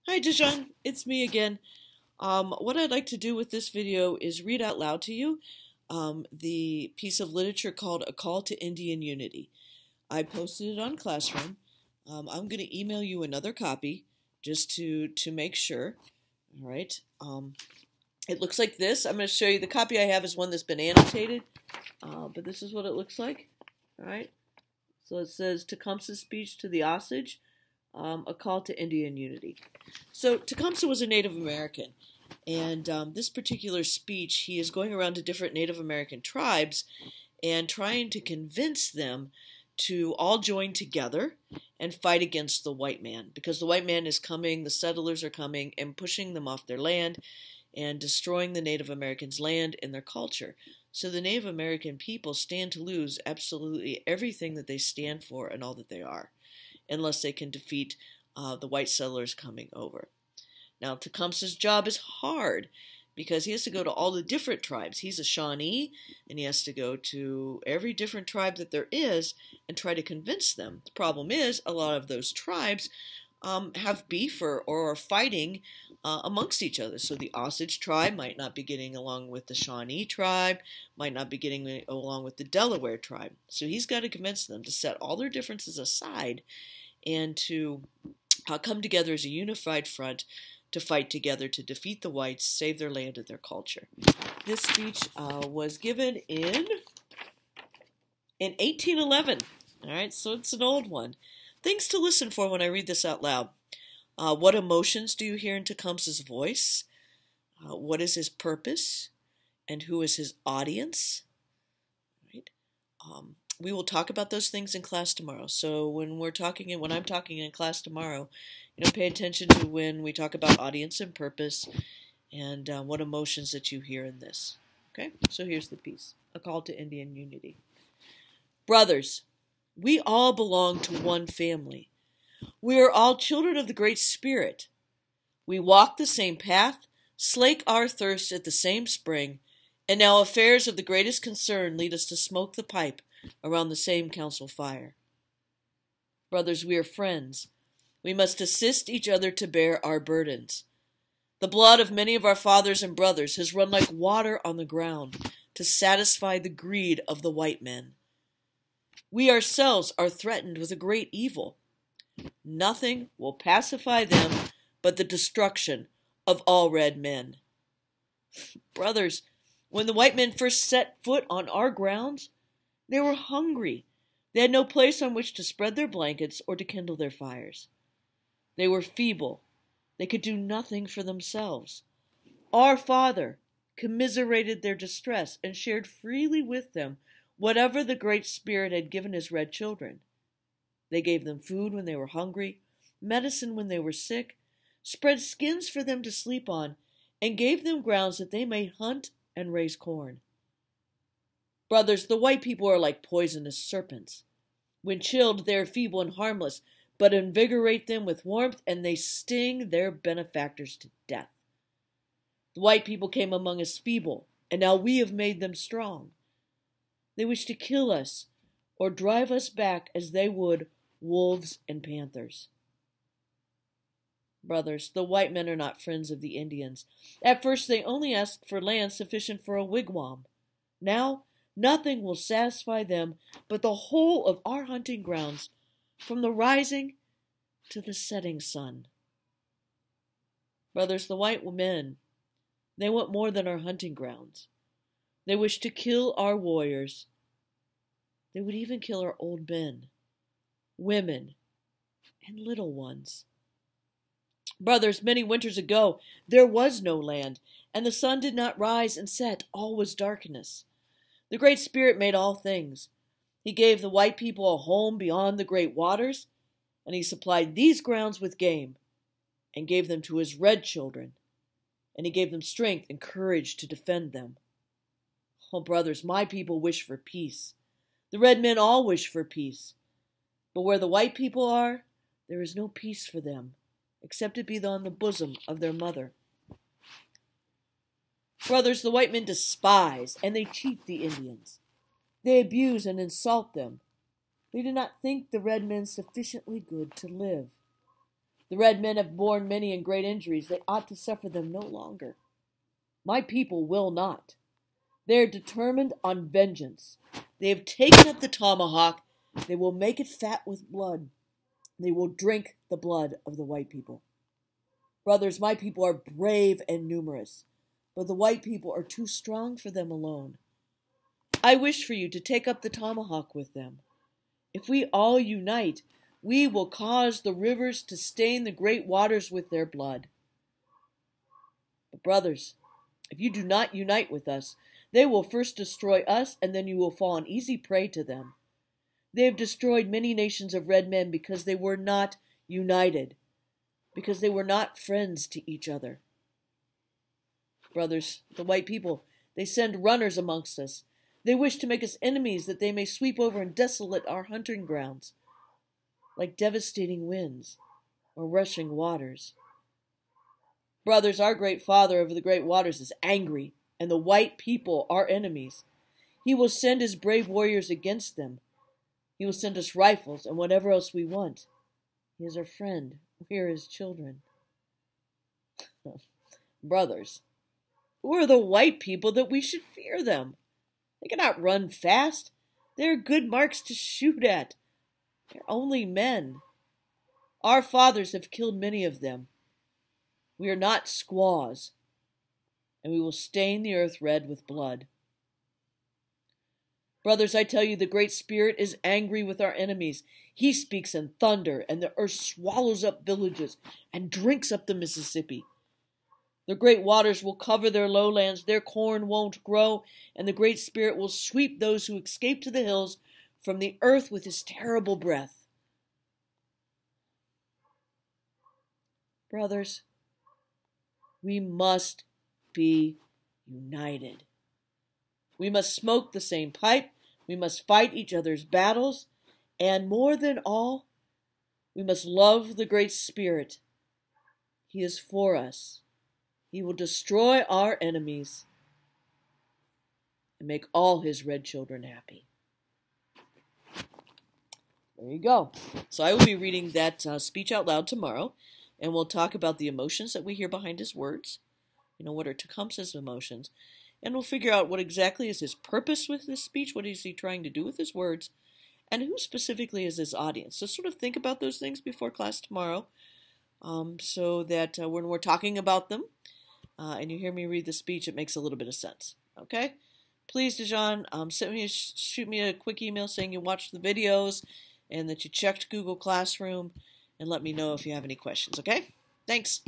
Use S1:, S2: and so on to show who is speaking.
S1: Hi Dijon, it's me again. What I'd like to do with this video is read out loud to you the piece of literature called A Call to Indian Unity. I posted it on Classroom. I'm going to email you another copy just to make sure. All right. It looks like this. I'm going to show you the copy I have is one that's been annotated, but this is what it looks like. All right. So it says Tecumseh's speech to the Osage. A call to Indian unity. So Tecumseh was a Native American, and this particular speech, he is going around to different Native American tribes and trying to convince them to all join together and fight against the white man, because the white man is coming, the settlers are coming and pushing them off their land and destroying the Native Americans' land and their culture. So the Native American people stand to lose absolutely everything that they stand for and all that they are, unless they can defeat the white settlers coming over. Now, Tecumseh's job is hard because he has to go to all the different tribes. He's a Shawnee, and he has to go to every different tribe that there is and try to convince them. The problem is a lot of those tribes have beef or are fighting amongst each other. So the Osage tribe might not be getting along with the Shawnee tribe, might not be getting along with the Delaware tribe. So he's got to convince them to set all their differences aside and to come together as a unified front to fight together to defeat the whites, save their land and their culture. This speech was given in 1811. All right, so it's an old one. Things to listen for when I read this out loud. What emotions do you hear in Tecumseh's voice? What is his purpose? And who is his audience? Right. We will talk about those things in class tomorrow. So when I'm talking in class tomorrow, pay attention to when we talk about audience and purpose and what emotions that you hear in this. Okay, so here's the piece. A Call to Indian Unity. Brothers, we all belong to one family. We are all children of the Great Spirit. We walk the same path, slake our thirst at the same spring, and now affairs of the greatest concern lead us to smoke the pipe around the same council fire. Brothers, we are friends. We must assist each other to bear our burdens. The blood of many of our fathers and brothers has run like water on the ground to satisfy the greed of the white men. We ourselves are threatened with a great evil. Nothing will pacify them but the destruction of all red men. Brothers, when the white men first set foot on our grounds, they were hungry. They had no place on which to spread their blankets or to kindle their fires. They were feeble. They could do nothing for themselves. Our Father commiserated their distress and shared freely with them whatever the Great Spirit had given his red children. They gave them food when they were hungry, medicine when they were sick, spread skins for them to sleep on, and gave them grounds that they might hunt and raise corn. Brothers, the white people are like poisonous serpents. When chilled, they are feeble and harmless, but invigorate them with warmth, and they sting their benefactors to death. The white people came among us feeble, and now we have made them strong. They wish to kill us or drive us back as they would wolves and panthers. Brothers, the white men are not friends of the Indians. At first they only asked for land sufficient for a wigwam. Now nothing will satisfy them but the whole of our hunting grounds, from the rising to the setting sun. Brothers, the white men, they want more than our hunting grounds. They wish to kill our warriors. They would even kill our old men, women, and little ones. Brothers, many winters ago, there was no land, and the sun did not rise and set. All was darkness. The Great Spirit made all things. He gave the white people a home beyond the great waters, and he supplied these grounds with game, and gave them to his red children, and he gave them strength and courage to defend them. Oh, brothers, my people wish for peace. The red men all wish for peace. But where the white people are, there is no peace for them, except it be on the bosom of their mother. Brothers, the white men despise and they cheat the Indians. They abuse and insult them. They do not think the red men sufficiently good to live. The red men have borne many and great injuries. They ought to suffer them no longer. My people will not. They are determined on vengeance. They have taken up the tomahawk. They will make it fat with blood. They will drink the blood of the white people. Brothers, my people are brave and numerous, but the white people are too strong for them alone. I wish for you to take up the tomahawk with them. If we all unite, we will cause the rivers to stain the great waters with their blood. But brothers, if you do not unite with us, they will first destroy us, and then you will fall an easy prey to them. They have destroyed many nations of red men because they were not united, because they were not friends to each other. Brothers, the white people, they send runners amongst us. They wish to make us enemies that they may sweep over and desolate our hunting grounds, like devastating winds or rushing waters. Brothers, our great Father over the great waters is angry, and the white people are enemies. He will send his brave warriors against them. He will send us rifles and whatever else we want. He is our friend. We are his children. Brothers, who are the white people that we should fear them? They cannot run fast. They are good marks to shoot at. They're only men. Our fathers have killed many of them. We are not squaws, and we will stain the earth red with blood. Brothers, I tell you, the Great Spirit is angry with our enemies. He speaks in thunder, and the earth swallows up villages and drinks up the Mississippi. The great waters will cover their lowlands, their corn won't grow, and the Great Spirit will sweep those who escape to the hills from the earth with his terrible breath. Brothers, we must be united. We must smoke the same pipe. We must fight each other's battles. And more than all, we must love the Great Spirit. He is for us. He will destroy our enemies and make all his red children happy. There you go. So I will be reading that speech out loud tomorrow, and we'll talk about the emotions that we hear behind his words. You know, what are Tecumseh's emotions? And we'll figure out what exactly is his purpose with this speech, what is he trying to do with his words, and who specifically is his audience. So sort of think about those things before class tomorrow, so that when we're talking about them, and you hear me read the speech, it makes a little bit of sense. Okay? Please, Dijon, shoot me a quick email saying you watched the videos and that you checked Google Classroom, and let me know if you have any questions, okay? Thanks.